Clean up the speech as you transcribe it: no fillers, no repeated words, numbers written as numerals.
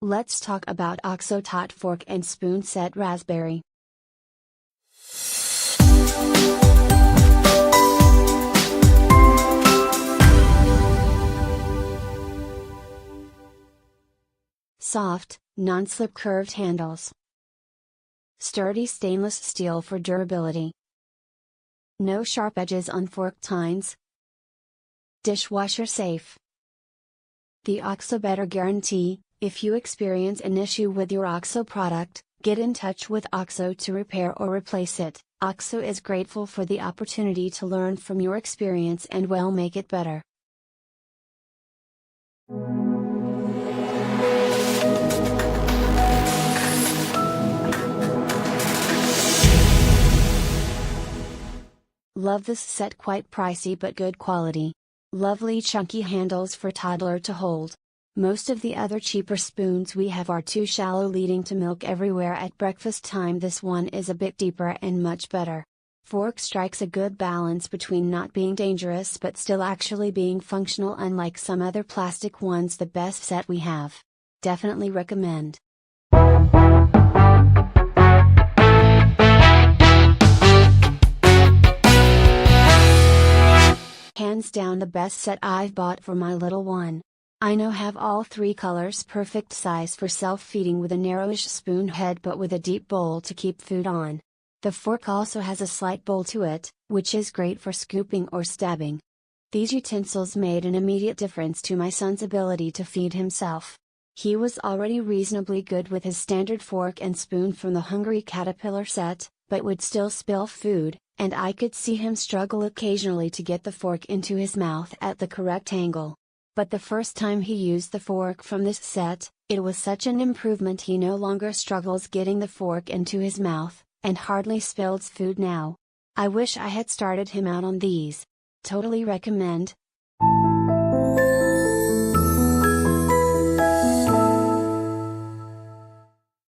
Let's talk about OXO Tot Fork and Spoon Set Raspberry. Soft, non-slip curved handles. Sturdy stainless steel for durability. No sharp edges on fork tines. Dishwasher safe. The OXO Better Guarantee. If you experience an issue with your OXO product, get in touch with OXO to repair or replace it. OXO is grateful for the opportunity to learn from your experience and will make it better. Love this set, quite pricey but good quality. Lovely chunky handles for toddler to hold. Most of the other cheaper spoons we have are too shallow, leading to milk everywhere at breakfast time. This one is a bit deeper and much better. Fork strikes a good balance between not being dangerous but still actually being functional, unlike some other plastic ones. The best set we have. Definitely recommend. Hands down the best set I've bought for my little one. I now have all three colors, perfect size for self-feeding with a narrowish spoon head but with a deep bowl to keep food on. The fork also has a slight bowl to it, which is great for scooping or stabbing. These utensils made an immediate difference to my son's ability to feed himself. He was already reasonably good with his standard fork and spoon from the Hungry Caterpillar set, but would still spill food, and I could see him struggle occasionally to get the fork into his mouth at the correct angle. But the first time he used the fork from this set, it was such an improvement. He no longer struggles getting the fork into his mouth, and hardly spills food now. I wish I had started him out on these. Totally recommend.